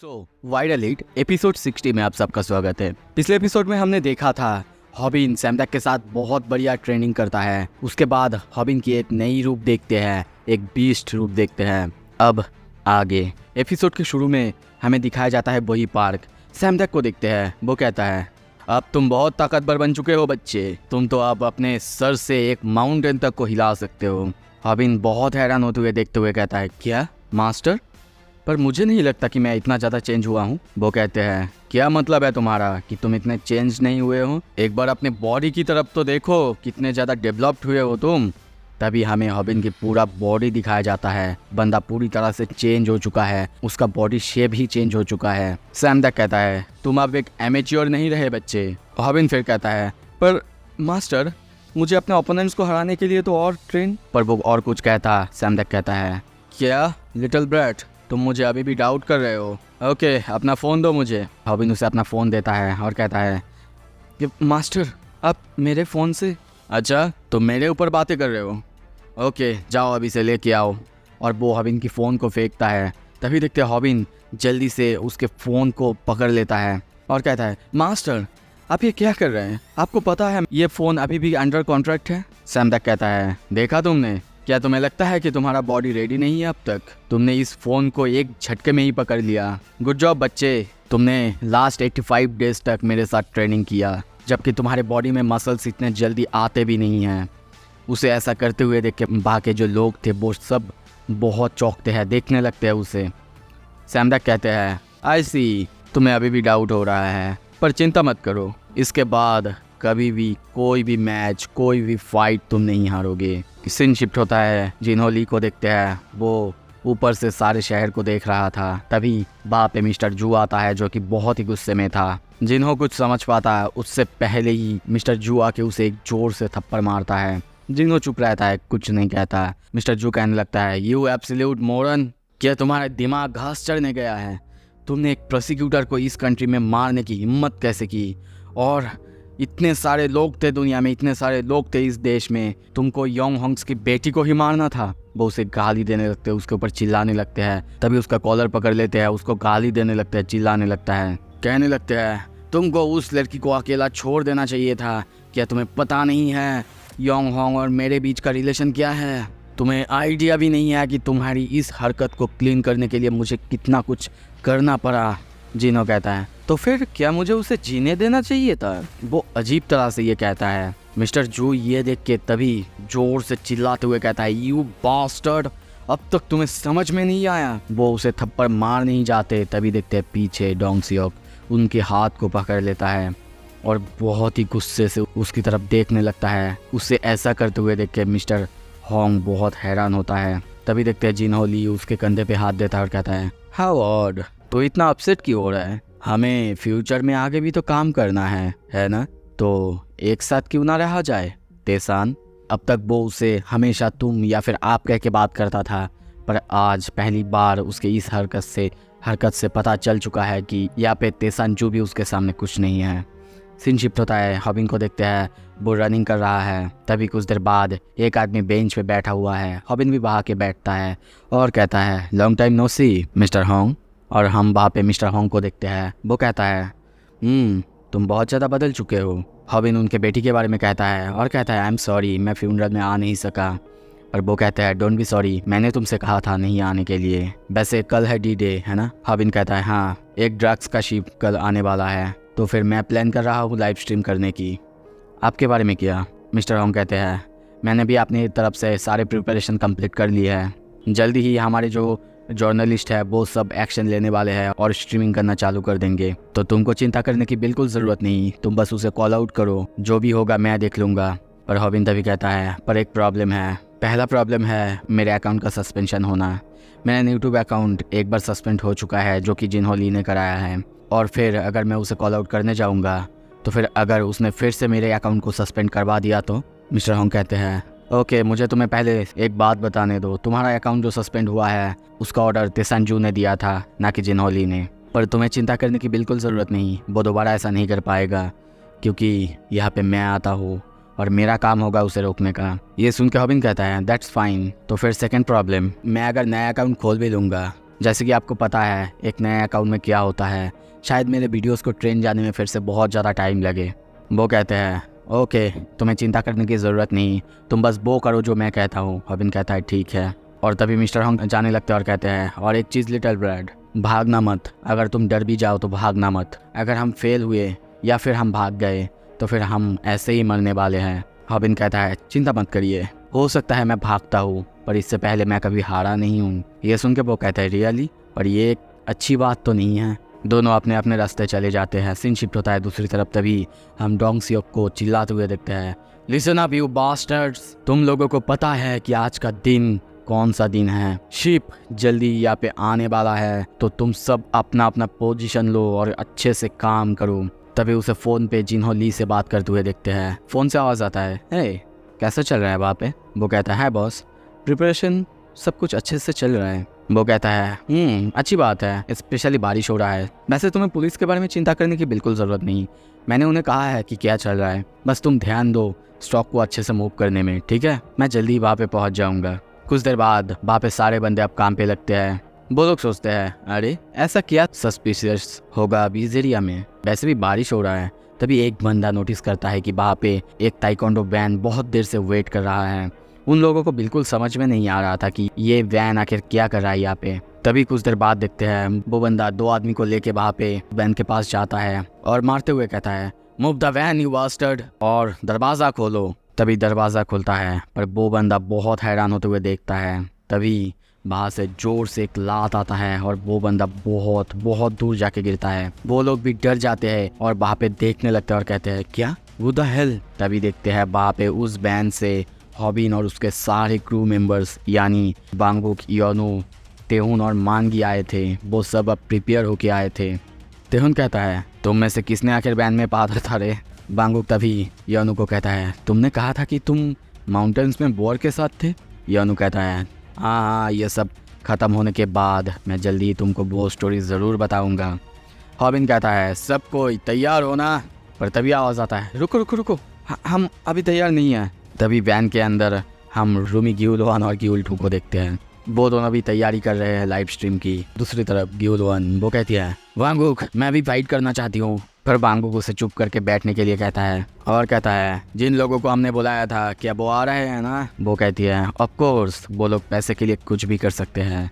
Wide elite episode 60 में आप सबका स्वागत है। पिछले एपिसोड में हमने देखा था हॉबिन सैमडैक के साथ बहुत बढ़िया ट्रेनिंग करता है। उसके बाद हॉबिन की एक नई रूप देखते हैं, एक बीस्ट रूप देखते हैं। अब आगे एपिसोड के शुरू में हमें दिखाया जाता है वही पार्क। सैमडैक को देखते हैं, वो कहता है अब तुम बहुत ताकतवर बन चुके हो बच्चे, तुम तो अब अपने सर से एक माउंटेन तक को हिला सकते हो। हॉबिन बहुत हैरान होते हुए देखते हुए कहता है क्या मास्टर, पर मुझे नहीं लगता कि मैं इतना ज़्यादा चेंज हुआ हूँ। वो कहते हैं क्या मतलब है तुम्हारा कि तुम इतने चेंज नहीं हुए हो, एक बार अपने बॉडी की तरफ तो देखो, कितने ज़्यादा डेवलप्ड हुए हो तुम। तभी हमें हॉबिन की पूरा बॉडी दिखाया जाता है। बंदा पूरी तरह से चेंज हो चुका है, उसका बॉडी शेप ही चेंज हो चुका है। सैमडैक कहता है तुम अब एक एमेच्योर नहीं रहे बच्चे। हॉबिन फिर कहता है पर मास्टर, मुझे अपने ओपोनेंट्स को हराने के लिए तो और ट्रेन। पर वो और कुछ कहता। सैमडैक कहता है क्या लिटिल ब्रैट, तुम मुझे अभी भी डाउट कर रहे हो? ओके, अपना फ़ोन दो मुझे। हॉबिन उसे अपना फ़ोन देता है और कहता है कि मास्टर आप मेरे फ़ोन से, अच्छा तुम मेरे ऊपर बातें कर रहे हो, ओके जाओ अभी से लेके आओ। और वो हॉबिन की फ़ोन को फेंकता है। तभी देखते हैं हॉबिन जल्दी से उसके फ़ोन को पकड़ लेता है और कहता है मास्टर आप ये क्या कर रहे हैं, आपको पता है ये फ़ोन अभी भी अंडर कॉन्ट्रैक्ट है। सैमडैक कहता है देखा तुमने, क्या तुम्हें लगता है कि तुम्हारा बॉडी रेडी नहीं है अब तक? तुमने इस फ़ोन को एक झटके में ही पकड़ लिया। गुड जॉब बच्चे, तुमने लास्ट 85 डेज तक मेरे साथ ट्रेनिंग किया, जबकि तुम्हारे बॉडी में मसल्स इतने जल्दी आते भी नहीं हैं। उसे ऐसा करते हुए देख के बाकी जो लोग थे वो सब बहुत चौंकते हैं, देखने लगते हैं उसे। सैमडैक कहते हैं आई सी, तुम्हें अभी भी डाउट हो रहा है, पर चिंता मत करो, इसके बाद कभी भी कोई भी मैच, कोई भी फाइट तुम नहीं हारोगे। सीन शिफ्ट होता है, जिन्हो ली को देखते हैं। वो ऊपर से सारे शहर को देख रहा था। तभी वहाँ पे मिस्टर जू आता है जो कि बहुत ही गुस्से में था। जिन्हो कुछ समझ पाता है उससे पहले ही मिस्टर जू आके उसे एक जोर से थप्पड़ मारता है। जिन्हो चुप रहता है, कुछ नहीं कहता। मिस्टर जू कहने लगता है यू एब्सोल्यूट मोरन, क्या तुम्हारा दिमाग घास चढ़ने गया है? तुमने एक प्रोसिक्यूटर को इस कंट्री में मारने की हिम्मत कैसे की? और इतने सारे लोग थे दुनिया में, इतने सारे लोग थे इस देश में, तुमको योंग होंग्स की बेटी को ही मारना था? वो उसे गाली देने लगते हैं, उसके ऊपर चिल्लाने लगते हैं। तभी उसका कॉलर पकड़ लेते हैं, उसको गाली देने लगते हैं, चिल्लाने लगता है, कहने लगते हैं तुमको उस लड़की को अकेला छोड़ देना चाहिए था। क्या तुम्हें पता नहीं है योंग होंग और मेरे बीच का रिलेशन क्या है? तुम्हें आइडिया भी नहीं है कि तुम्हारी इस हरकत को क्लीन करने के लिए मुझे कितना कुछ करना पड़ा। जिन्हो कहता है तो फिर क्या मुझे उसे जीने देना चाहिए था? वो अजीब तरह से ये कहता है। मिस्टर जू ये देख के तभी जोर से चिल्लाते हुए कहता है यू बास्टर्ड, अब तक तुम्हें समझ में नहीं आया? वो उसे थप्पड़ मार नहीं जाते। तभी देखते हैं पीछे डोंग सियोक उनके हाथ को पकड़ लेता है और बहुत ही गुस्से से उसकी तरफ देखने लगता है। उसे ऐसा करते हुए देख के मिस्टर होंग बहुत हैरान होता है। तभी देखते हैं जिन्हो ली उसके कंधे पे हाथ देता है और कहता है हाउ ऑड, तो इतना अपसेट क्यों हो रहा है? हमें फ्यूचर में आगे भी तो काम करना है ना? तो एक साथ क्यों ना रहा जाए तेसान? अब तक वो उसे हमेशा तुम या फिर आप कह के बात करता था, पर आज पहली बार उसके इस हरकत से पता चल चुका है कि यहाँ पे तेसान जू भी उसके सामने कुछ नहीं है। सीन शिफ्ट होता है, हॉबिन को देखते हैं, वो रनिंग कर रहा है। तभी कुछ देर बाद एक आदमी बेंच पे बैठा हुआ है। हॉबिन भी वहाँ के बैठता है और कहता है लॉन्ग टाइम नो सी मिस्टर होंग। और हम वहाँ पे मिस्टर होंग को देखते हैं। वो कहता है तुम बहुत ज़्यादा बदल चुके हो। हॉबिन उनके बेटी के बारे में कहता है और कहता है आई एम सॉरी, मैं फ्यूनरल में आ नहीं सका। पर वो कहता है डोंट बी सॉरी, मैंने तुमसे कहा था नहीं आने के लिए। वैसे कल है डी डे है ना? हॉबिन कहता है हाँ, एक ड्रग्स का शिप कल आने वाला है, तो फिर मैं प्लान कर रहा हूँ लाइव स्ट्रीम करने की। आपके बारे में क्या? मिस्टर होंग कहते हैं मैंने भी अपनी तरफ से सारे प्रिपरेशन कंप्लीट कर लिए है। जल्दी ही हमारे जो जर्नलिस्ट है वो सब एक्शन लेने वाले हैं और स्ट्रीमिंग करना चालू कर देंगे, तो तुमको चिंता करने की बिल्कुल ज़रूरत नहीं, तुम बस उसे कॉल आउट करो, जो भी होगा मैं देख लूँगा। पर हॉबिन तभी कहता है पर एक प्रॉब्लम है। पहला प्रॉब्लम है मेरे अकाउंट का सस्पेंशन होना। मेरा यूट्यूब अकाउंट एक बार सस्पेंड हो चुका है जो कि जिन्हो ली ने कराया है, और फिर अगर मैं उसे कॉल आउट करने जाऊँगा तो फिर अगर उसने फिर से मेरे अकाउंट को सस्पेंड करवा दिया तो? मिस्टर होंग कहते हैं ओके, मुझे तुम्हें पहले एक बात बताने दो, तुम्हारा अकाउंट जो सस्पेंड हुआ है उसका ऑर्डर तेसान जू ने दिया था, ना कि जिन्हो ली ने। पर तुम्हें चिंता करने की बिल्कुल ज़रूरत नहीं, वो दोबारा ऐसा नहीं कर पाएगा, क्योंकि यहाँ पे मैं आता हूँ और मेरा काम होगा उसे रोकने का। ये सुन के हॉबिन कहता है दैट्स फाइन। तो फिर सेकंड प्रॉब्लम, मैं अगर नया अकाउंट खोल भी लूँगा जैसे कि आपको पता है एक नए अकाउंट में क्या होता है, शायद मेरे वीडियोस को ट्रेंड जाने में फिर से बहुत ज़्यादा टाइम लगे। वो कहते हैं ओके, तुम्हें चिंता करने की ज़रूरत नहीं, तुम बस वो करो जो मैं कहता हूँ। हॉबिन कहता है ठीक है। और तभी मिस्टर हॉन्ग जाने लगते हैं और कहते हैं और एक चीज़ लिटिल ब्रैड, भागना मत। अगर तुम डर भी जाओ तो भागना मत। अगर हम फेल हुए या फिर हम भाग गए तो फिर हम ऐसे ही मरने वाले हैं। हॉबिन कहता है चिंता मत करिए, हो सकता है मैं भागता हूँ पर इससे पहले मैं कभी हारा नहीं हूँ। ये सुन के वो कहता है रियली, पर ये एक अच्छी बात तो नहीं है। दोनों अपने अपने रास्ते चले जाते हैं। सीन शिफ्ट होता है दूसरी तरफ। तभी हम डोंग सियोक को चिल्लाते हुए देखते हैं, लिसन अप यू बास्टर्ड्स, तुम लोगों को पता है कि आज का दिन कौन सा दिन है? शिप जल्दी यहाँ पे आने वाला है, तो तुम सब अपना अपना पोजीशन लो और अच्छे से काम करो। तभी उसे फ़ोन पे जिन्हों ली से बात करते हुए देखते हैं। फ़ोन से आवाज़ आता है, हे कैसा चल रहा है वहाँ पे? वो कहता है बॉस, प्रिपरेशन सब कुछ अच्छे से चल रहा है। वो कहता है अच्छी बात है, स्पेशली बारिश हो रहा है। वैसे तुम्हें पुलिस के बारे में चिंता करने की बिल्कुल ज़रूरत नहीं, मैंने उन्हें कहा है कि क्या चल रहा है, बस तुम ध्यान दो स्टॉक को अच्छे से मूव करने में, ठीक है? मैं जल्दी वहाँ पे पहुँच जाऊँगा। कुछ देर बाद वहाँ पे सारे बंदे अब काम पे लगते हैं। वो लोग सोचते हैं अरे ऐसा क्या सस्पिशियस होगा अभी इस एरिया में, वैसे भी बारिश हो रहा है। तभी एक बंदा नोटिस करता है कि वहाँ पे एक ताइक्वांडो वैन बहुत देर से वेट कर रहा है। उन लोगों को बिल्कुल समझ में नहीं आ रहा था कि ये वैन आखिर क्या कर रहा है यहाँ पे। तभी कुछ देर बाद देखते हैं वो बंदा 2 आदमी को लेके वहाँ पे वैन के पास जाता है और मारते हुए कहता है move the van you bastard, और दरवाज़ा खोलो। तभी दरवाज़ा खुलता है पर वो बंदा बहुत हैरान होते हुए देखता है। तभी वहाँ से जोर से एक लात आता है और वो बंदा बहुत बहुत दूर जाके गिरता है। वो लोग भी डर जाते हैं और वहाँ पे देखने लगते हैं और कहते हैं क्या वो द हेल। तभी देखते हैं वहाँ पे उस वैन से हॉबिन और उसके सारे क्रू मेंबर्स यानी बांगबुक, योनो, तेहुन और मानगी आए थे। वो सब अब प्रिपेयर होके आए थे। तेहुन कहता है तुम में से किसने आखिर वैन में पाता था रे? बांगबुक तभी योनो को कहता है तुमने कहा था कि तुम माउंटेन्स में वॉर के साथ थे। योनो कहता है हाँ, ये सब ख़त्म होने के बाद मैं जल्दी तुमको वो स्टोरी ज़रूर बताऊंगा। हॉबिन कहता है सब कोई तैयार हो ना? पर तभी आवाज़ आता है रुको रुको रुको, हम अभी तैयार नहीं हैं। तभी वैन के अंदर हम रूमी गिउल-1 और गिउल-2 को देखते हैं। वो दोनों भी तैयारी कर रहे हैं लाइव स्ट्रीम की। दूसरी तरफ गिउल-1 वो कहती है बांगबुक मैं भी फाइट करना चाहती हूँ। पर बांगबुक उसे चुप करके बैठने के लिए कहता है और कहता है जिन लोगों को हमने बुलाया था क्या वो आ रहे हैं ना? वो कहती है ऑफ कोर्स, वो लोग पैसे के लिए कुछ भी कर सकते हैं।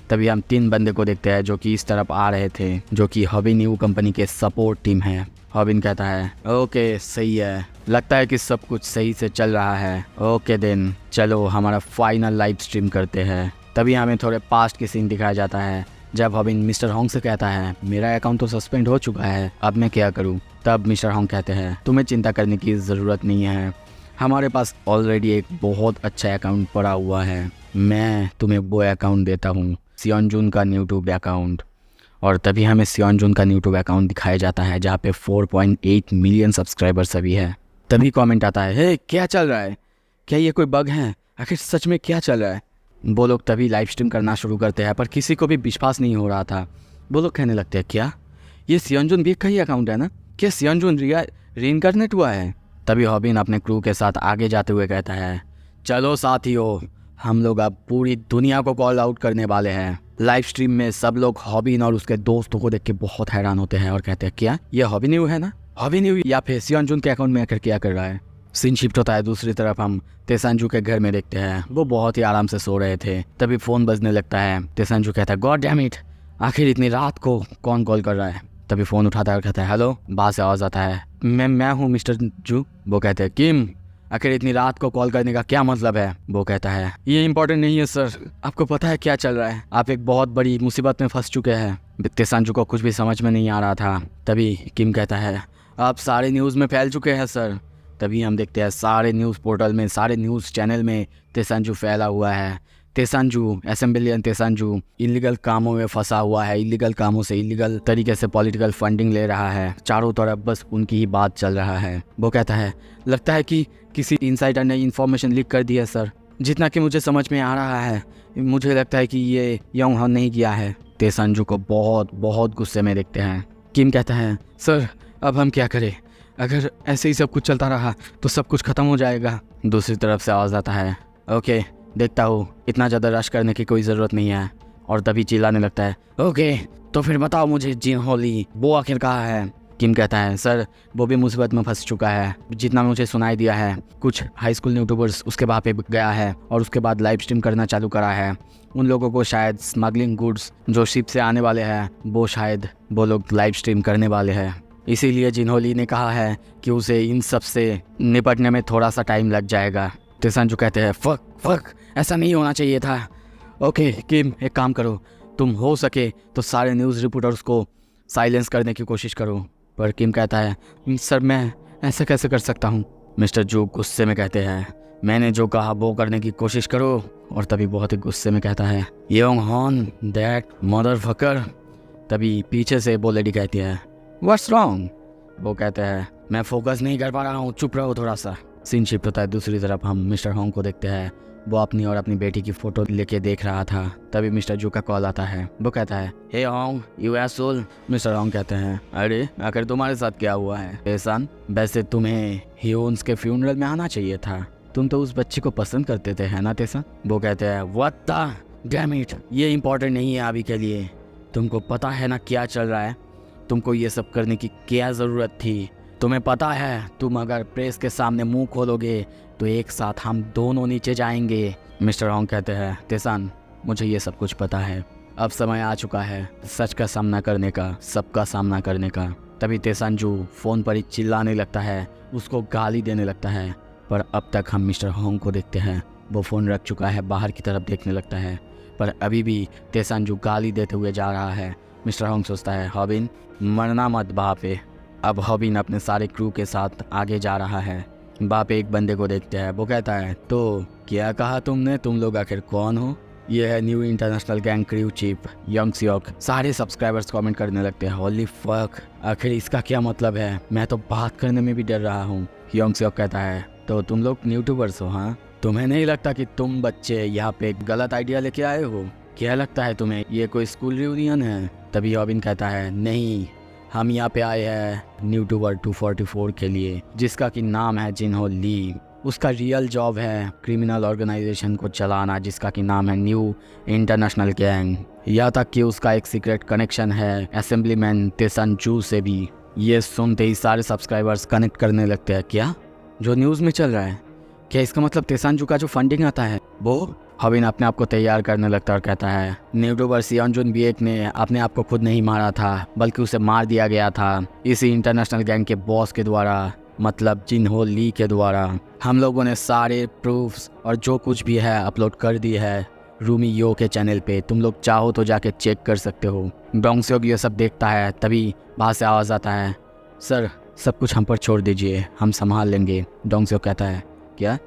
तभी हम 3 बंदे को देखते हैं जो कि इस तरफ आ रहे थे, जो कि हॉबिन न्यू कंपनी के सपोर्ट टीम है। हॉबिन कहता है ओके सही है, लगता है कि सब कुछ सही से चल रहा है। ओके देन चलो हमारा फाइनल लाइव स्ट्रीम करते हैं। तभी हमें थोड़े पास्ट के सीन दिखाया जाता है जब हॉबिन मिस्टर हॉन्ग से कहता है मेरा अकाउंट तो सस्पेंड हो चुका है, अब मैं क्या करूं? तब मिस्टर हॉन्ग कहते हैं तुम्हें चिंता करने की ज़रूरत नहीं है, हमारे पास ऑलरेडी एक बहुत अच्छा अकाउंट पड़ा हुआ है, मैं तुम्हें वो अकाउंट देता हूँ, सियोनजून का यूट्यूब अकाउंट। और तभी हमें सियोनजून का यूट्यूब अकाउंट दिखाया जाता है जहाँ पे 4.8 मिलियन सब्सक्राइबर्स अभी है। तभी कमेंट आता है हे क्या चल रहा है, क्या ये कोई बग है, आखिर सच में क्या चल रहा है? वो लोग तभी लाइव स्ट्रीम करना शुरू करते हैं पर किसी को भी विश्वास नहीं हो रहा था। वो लोग कहने लगते हैं क्या ये सियोनजून भी का ही अकाउंट है ना? क्या सियोनजून रीइंकार्नेट हुआ है? तभी हॉबिन अपने क्रू के साथ आगे जाते हुए कहता है चलो साथियों, हम लोग अब पूरी दुनिया को कॉल आउट करने वाले हैं। लाइव स्ट्रीम में सब लोग हॉबिन और उसके दोस्तों को देख के बहुत हैरान होते हैं और कहते हैं क्या ये हॉबिन न्यू है ना? हॉबिन न्यू या फिर सियोनजून के अकाउंट में आकर क्या कर रहा है? सीन शिफ्ट होता है दूसरी तरफ हम तेसांजू के घर में देखते हैं। वो बहुत ही आराम से सो रहे थे। तभी फ़ोन बजने लगता है। तेसांजू कहता है गॉड डैम इट, आखिर इतनी रात को कौन कॉल कर रहा है? तभी फ़ोन उठाता है और कहता है हेलो। बाहर से आवाज़ आता है मैं हूँ मिस्टर जू। वो कहते हैं किम, आखिर इतनी रात को कॉल करने का क्या मतलब है? वो कहता है ये इंपॉर्टेंट नहीं है सर, आपको पता है क्या चल रहा है, आप एक बहुत बड़ी मुसीबत में फंस चुके हैं। तेसांजू को कुछ भी समझ में नहीं आ रहा था। तभी किम कहता है आप सारे न्यूज़ में फैल चुके हैं सर। तभी हम देखते हैं सारे न्यूज़ पोर्टल में, सारे न्यूज़ चैनल में तेसांजू फैला हुआ है। तेसांजू, एसेंबलियन तेसांजू इलीगल कामों में फंसा हुआ है, इलीगल कामों से इलीगल तरीके से पॉलिटिकल फंडिंग ले रहा है। चारों तरफ बस उनकी ही बात चल रहा है। वो कहता है लगता है कि किसी इनसाइडर ने इन्फॉर्मेशन लीक कर दी है सर, जितना कि मुझे समझ में आ रहा है मुझे लगता है कि ये योंग हॉन नहीं किया है। तेसांजू को बहुत बहुत गुस्से में देखते हैं। किम कहता है सर अब हम क्या करें, अगर ऐसे ही सब कुछ चलता रहा तो सब कुछ ख़त्म हो जाएगा। दूसरी तरफ से आवाज़ आता है ओके देखता हूँ, इतना ज़्यादा रश करने की कोई ज़रूरत नहीं है, और तभी चिल्लाने लगता है, ओके तो फिर बताओ मुझे जिनहो ली वो आखिर कहाँ है। किम कहता है, सर वो भी मुसीबत में फंस चुका है। जितना मुझे सुनाई दिया है कुछ हाई स्कूल यूट्यूबर्स उसके वहाँ पे गया है और उसके बाद लाइव स्ट्रीम करना चालू करा है। उन लोगों को शायद स्मगलिंग गुड्स जो शिप से आने वाले हैं वो शायद वो लोग लाइव स्ट्रीम करने वाले हैं। इसीलिए जिन्हो ली ने कहा है कि उसे इन सब से निपटने में थोड़ा सा टाइम लग जाएगा। तेसांजू कहते हैं, फक ऐसा नहीं होना चाहिए था। ओके किम एक काम करो, तुम हो सके तो सारे न्यूज़ रिपोर्टर्स को साइलेंस करने की कोशिश करो। पर किम कहता है, सर मैं ऐसा कैसे कर सकता हूँ। मिस्टर जू गुस्से में कहते हैं, मैंने जो कहा वो करने की कोशिश करो। और तभी बहुत ही गुस्से में कहता है, योंग हॉन दैट मदरफकर। तभी पीछे से वो लेडी कहती है, व्हाट्स रॉन्ग। वो कहते हैं, मैं फोकस नहीं कर पा रहा हूँ, चुप रहो थोड़ा सा। सीन शिफ्ट होता है, दूसरी तरफ हम मिस्टर होंग को देखते हैं। वो अपनी और अपनी बेटी की फोटो लेके देख रहा था। तभी मिस्टर जू का कॉल आता है। वो कहता है, hey Hong you asshole. Mister Hong कहते हैं, अरे आखिर तुम्हारे साथ क्या हुआ है एहसान? वैसे तुम्हें हियोन्स के फ्यूनरल में आना चाहिए था, तुम तो उस बच्चे को पसंद करते थे है ना तेसन। वो कहते हैं, व्हाट द डैम इट, ये इम्पोर्टेंट नहीं है अभी के लिए। तुमको पता है ना क्या चल रहा है, तुमको ये सब करने की क्या ज़रूरत थी। तुम्हें पता है तुम अगर प्रेस के सामने मुंह खोलोगे तो एक साथ हम दोनों नीचे जाएंगे। मिस्टर होंग कहते हैं, तेसान मुझे ये सब कुछ पता है, अब समय आ चुका है सच का सामना करने का, सबका सामना करने का। तभी तेसांजू फ़ोन पर ही चिल्लाने लगता है, उसको गाली देने लगता है। पर अब तक हम मिस्टर होंग को देखते हैं, वो फ़ोन रख चुका है, बाहर की तरफ देखने लगता है। पर अभी भी तेसांजू गाली देते हुए जा रहा है। मिस्टर होंग सोचता है, हॉबिन मरना मत वहाँ पे। अब हॉबिन अपने सारे क्रू के साथ आगे जा रहा है। वहाँ पे एक बंदे को देखते हैं। वो कहता है, तो क्या कहा तुमने, तुम लोग आखिर कौन हो? ये है new international gang crew chief Yong Seok. सारे सब्सक्राइबर्स कमेंट करने लगते हैं, होली फक आखिर इसका क्या मतलब है, मैं तो बात करने में भी डर रहा हूँ। योंग सियोक कहता है, तो तुम लोग यूट्यूबर्स हो हाँ? तुम्हें नहीं लगता कि तुम बच्चे यहाँ पे गलत आइडिया लेके आए हो? क्या लगता है तुम्हें ये कोई स्कूल रियूनियन है? तभी हॉबिन कहता है, नहीं हम यहाँ पे आए हैं यूट्यूबर 244 के लिए, जिसका कि नाम है जिन्हो ली। उसका रियल जॉब है क्रिमिनल ऑर्गेनाइजेशन को चलाना, जिसका कि नाम है न्यू इंटरनेशनल गैंग। यहाँ तक कि उसका एक सीक्रेट कनेक्शन है असेंबलीमैन तेसांजू से भी। ये सुनते ही सारे सब्सक्राइबर्स कनेक्ट करने लगते हैं, क्या जो न्यूज़ में चल रहा है, क्या इसका मतलब तेसांजू का जो फंडिंग आता है वो? हॉबिन अपने आप को तैयार करने लगता और कहता है, यूट्यूबर सियोंजुन बिएक ने अपने आप को खुद नहीं मारा था, बल्कि उसे मार दिया गया था इसी इंटरनेशनल गैंग के बॉस के द्वारा, मतलब जिन्हो ली के द्वारा। हम लोगों ने सारे प्रूफ्स और जो कुछ भी है अपलोड कर दी है रूमी यो के चैनल पे, तुम लोग चाहो तो जाके चेक कर सकते हो। डोंग सियोक ये सब देखता है। तभी वहाँ से आवाज़ आता है, सर सब कुछ हम पर छोड़ दीजिए, हम संभाल लेंगे। डोंग सियोक कहता है, क्या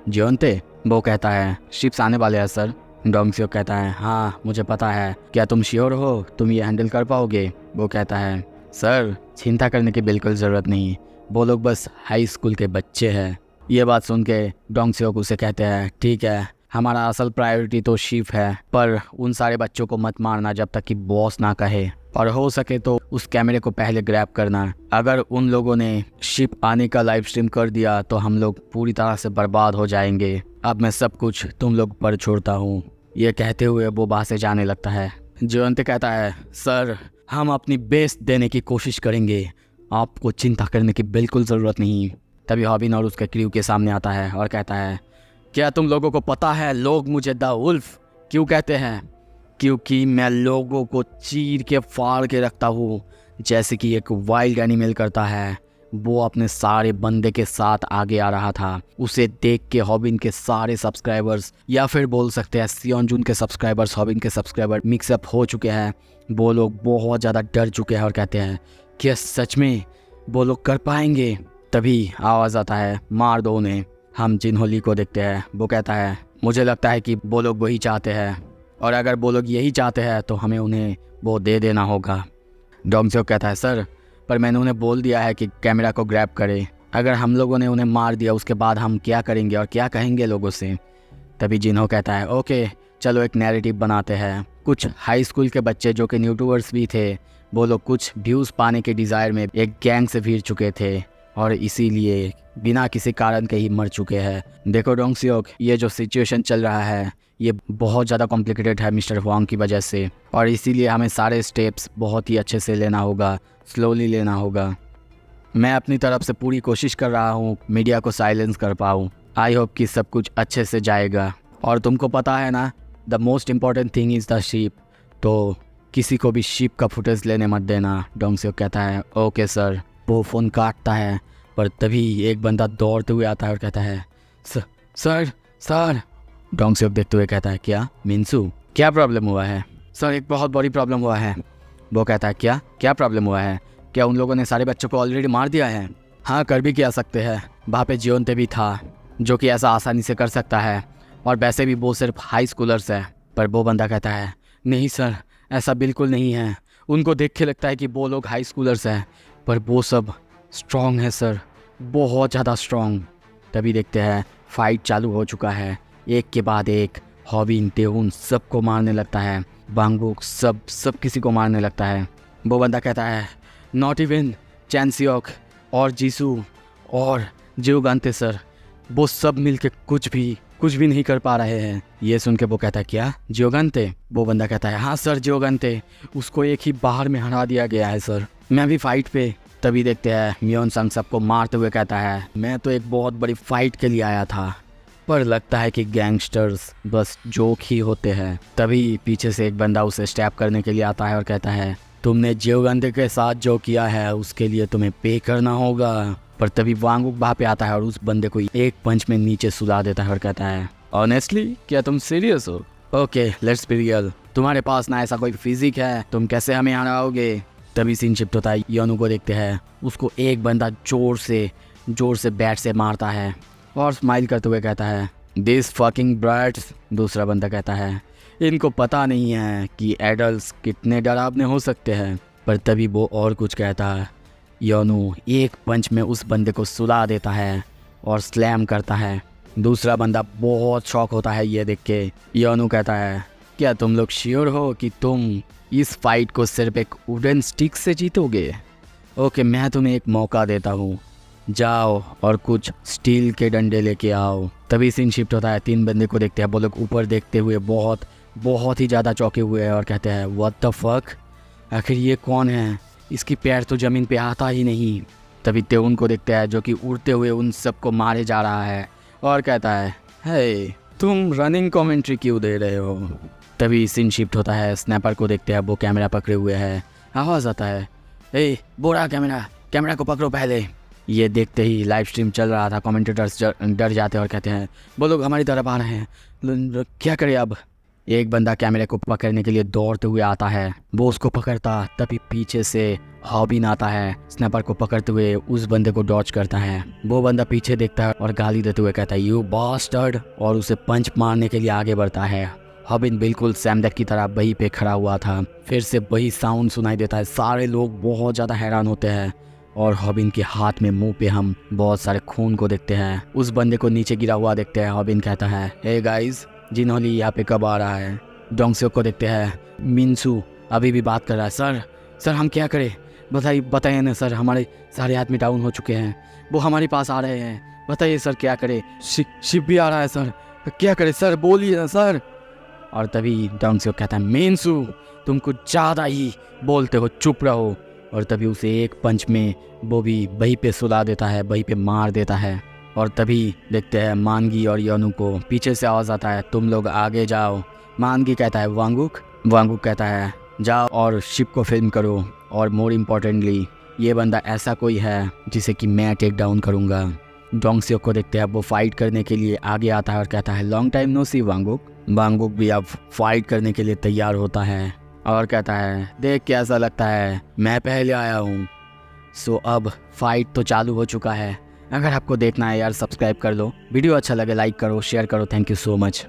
जियोनते? वो कहता है, शिप्स आने वाले हैं सर। डोंग सियोक कहता है, हाँ मुझे पता है, क्या तुम श्योर हो तुम ये हैंडल कर पाओगे? वो कहता है, सर चिंता करने की बिल्कुल ज़रूरत नहीं, वो लोग बस हाई स्कूल के बच्चे हैं। ये बात सुन के डोंग सियोक उसे कहते हैं, ठीक है हमारा असल प्रायोरिटी तो शिप है, पर उन सारे बच्चों को मत मारना जब तक कि बॉस ना कहे, और हो सके तो उस कैमरे को पहले ग्रैब करना। अगर उन लोगों ने शिप आने का लाइव स्ट्रीम कर दिया तो हम लोग पूरी तरह से बर्बाद हो जाएंगे। अब मैं सब कुछ तुम लोग पर छोड़ता हूँ। ये कहते हुए वो वहाँ से जाने लगता है। जियोंते कहता है, सर हम अपनी बेस्ट देने की कोशिश करेंगे, आपको चिंता करने की बिल्कुल ज़रूरत नहीं। तभी हॉबिन और उसके क्रू के सामने आता है और कहता है, क्या तुम लोगों को पता है लोग मुझे द वुल्फ क्यों कहते हैं? क्योंकि मैं लोगों को चीर के फाड़ के रखता हूँ, जैसे कि एक वाइल्ड एनिमल करता है। वो अपने सारे बंदे के साथ आगे आ रहा था। उसे देख के हॉबिन के सारे सब्सक्राइबर्स, या फिर बोल सकते हैं सियोंजुन के सब्सक्राइबर्स, हॉबिन के सब्सक्राइबर मिक्सअप हो चुके हैं। वो लोग बहुत ज़्यादा डर चुके हैं और कहते हैं, क्या सच में वो लोग कर पाएंगे? तभी आवाज़ आता है, मार दो उन्हें। हम जिन्हो ली को देखते हैं। वो कहता है, मुझे लगता है कि वो लोग वही चाहते हैं, और अगर वो लोग यही चाहते हैं तो हमें उन्हें वो दे देना होगा। डोंग सियोक कहता है, सर पर मैंने उन्हें बोल दिया है कि कैमरा को ग्रैब करे। अगर हम लोगों ने उन्हें मार दिया उसके बाद हम क्या करेंगे और क्या कहेंगे लोगों से? तभी जिन्हो कहता है, ओके चलो एक नैरेटिव बनाते हैं। कुछ हाई स्कूल के बच्चे जो कि यूट्यूबर्स भी थे, वो लोग कुछ व्यूज़ पाने के डिज़ायर में एक गैंग से भिड़ चुके थे। और इसीलिए बिना किसी कारण के ही मर चुके हैं। देखो डोंग सियोक, ये जो सिचुएशन चल रहा है ये बहुत ज़्यादा कॉम्प्लिकेटेड है मिस्टर हुआंग की वजह से, और इसीलिए हमें सारे स्टेप्स बहुत ही अच्छे से लेना होगा, स्लोली लेना होगा। मैं अपनी तरफ से पूरी कोशिश कर रहा हूँ मीडिया को साइलेंस कर पाऊँ। आई होप कि सब कुछ अच्छे से जाएगा। और तुमको पता है ना, the most important thing is the ship, तो किसी को भी शिप का फुटेज लेने मत देना। डोंग सियोक कहता है ओके सर। वो फ़ोन काटता है, पर तभी एक बंदा दौड़ते हुए आता है और कहता है सर सर। डोंग सियोक देखते हुए कहता है क्या मिनसू, क्या प्रॉब्लम हुआ है? सर एक बहुत बड़ी प्रॉब्लम हुआ है। वो कहता है क्या प्रॉब्लम हुआ है? क्या उन लोगों ने सारे बच्चों को ऑलरेडी मार दिया है? हाँ, कर भी क्या सकते हैं, वहाँ पे जियोंते भी था जो कि ऐसा आसानी से कर सकता है, और वैसे भी वो सिर्फ हाई स्कूलर्स है। पर वो बंदा कहता है नहीं सर, ऐसा बिल्कुल नहीं है। उनको देख के लगता है कि वो लोग हाई स्कूलर्स हैं, पर वो सब स्ट्रॉन्ग है सर, बहुत ज़्यादा स्ट्रॉन्ग। तभी देखते हैं फाइट चालू हो चुका है, एक के बाद एक हॉबिन टेहुन सबको मारने लगता है, वांगबुक सब किसी को मारने लगता है। वो बंदा कहता है नॉट इवन चैन सियोक और जीसू और जियोगांते सर, वो सब मिलके कुछ भी नहीं कर पा रहे हैं। ये सुन के वो कहता है क्या जियोगांते? वो बंदा कहता है हाँ सर जियोगांते, उसको एक ही बाहर में हरा दिया गया है सर, मैं भी फाइट पे। तभी देखते हैं मियोन संग सबको मारते हुए कहता है मैं तो एक बहुत बड़ी फाइट के लिए आया था, पर लगता है कि गैंगस्टर्स बस जोक ही होते हैं। तभी पीछे से एक बंदा उसे स्टैप करने के लिए आता है और कहता है तुमने जियोगांते के साथ जो किया है उसके लिए तुम्हें पे करना होगा। पर तभी वांगबुक वहाँ पे आता है और उस बंदे को एक पंच में नीचे सुला देता है और कहता है ऑनेस्टली क्या तुम सीरियस हो? ओके लेट्स बी रियल, तुम्हारे पास ना ऐसा कोई फिजिक है, तुम कैसे हमें हराओगे? तभी सीन शिफ्ट होता है, योनू को देखते हैं, उसको एक बंदा जोर से बैट से मारता है और स्माइल करते हुए कहता है दिस फकिंग ब्रैट्स। दूसरा बंदा कहता है इनको पता नहीं है कि एडल्ट्स कितने डरावने हो सकते हैं। पर तभी वो और कुछ कहता है, योनू एक पंच में उस बंदे को सुला देता है और स्लैम करता है। दूसरा बंदा बहुत शॉक होता है ये देख के। योनू कहता है क्या तुम लोग श्योर हो कि तुम इस फाइट को सिर्फ एक वुडन स्टिक से जीतोगे? ओके मैं तुम्हें एक मौका देता हूँ, जाओ और कुछ स्टील के डंडे लेके आओ। तभी सीन शिफ्ट होता है, 3 बंदे को देखते हैं, वो लोग ऊपर देखते हुए बहुत ही ज़्यादा चौंके हुए हैं और कहते हैं व्हाट द फक, आखिर ये कौन है, इसकी पैर तो ज़मीन पे आता ही नहीं। तभी तेउन को देखते हैं जो कि उड़ते हुए उन सबको मारे जा रहा है और कहता है हे तुम रनिंग कमेंट्री क्यों दे रहे हो? तभी सीन शिफ्ट होता है, स्नैपर को देखते हैं, वो कैमरा पकड़े हुए है, आवाज़ आता है ए बोरा कैमरा को पकड़ो पहले। ये देखते ही लाइव स्ट्रीम चल रहा था, कमेंटेटर्स डर जाते हैं और कहते हैं वो लोग हमारी तरफ आ रहे हैं, क्या करें अब? एक बंदा कैमरे को पकड़ने के लिए दौड़ते हुए आता है, वो उसको पकड़ता, तभी पीछे से हॉबिन आता है, स्नैपर को पकड़ते हुए उस बंदे को डॉच करता है। वो बंदा पीछे देखता है और गाली देते हुए कहता है यू बास्टर्ड, और उसे पंच मारने के लिए आगे बढ़ता है। हॉबिन बिल्कुल सैमडेक की तरह वहीं पे खड़ा हुआ था, फिर से वही साउंड सुनाई देता है, सारे लोग बहुत ज़्यादा हैरान होते हैं और हॉबिन के हाथ में मुंह पे हम बहुत सारे खून को देखते हैं। उस बंदे को नीचे गिरा हुआ देखते हैं। हॉबिन कहता है हे गाइस, जिनहोली यहाँ पे कब आ रहा है? डोंग सियोक को देखते हैं, मिनसू अभी भी बात कर रहा है, सर हम क्या करें, बताइए ना सर, हमारे सारे आदमी डाउन हो चुके हैं, वो हमारे पास आ रहे हैं, बताइए सर क्या करें? शिप भी आ रहा है सर, क्या करें सर, बोलिए ना सर। और तभी डोंग सियोक कहता है मिनसू तुम कुछ ज़्यादा ही बोलते हो, चुप रहो। और तभी उसे एक पंच में वो भी वहीं पे सुला देता है, वहीं पे मार देता है। और तभी देखते हैं मानगी और योनू को पीछे से आवाज़ आता है तुम लोग आगे जाओ। मानगी कहता है वांगुक कहता है जाओ और शिप को फिल्म करो, और मोर इम्पोर्टेंटली ये बंदा ऐसा कोई है जिसे कि मैं टेक डाउन करूँगा। डोंग सियोक को देखते हैं, वो फाइट करने के लिए आगे आता है और कहता है लॉन्ग टाइम नो सी वांगुक भी अब फाइट करने के लिए तैयार होता है और कहता है देख कैसा लगता है, मैं पहले आया हूँ। सो अब फाइट तो चालू हो चुका है। अगर आपको देखना है यार सब्सक्राइब कर लो, वीडियो अच्छा लगे लाइक करो, शेयर करो। Thank you so much.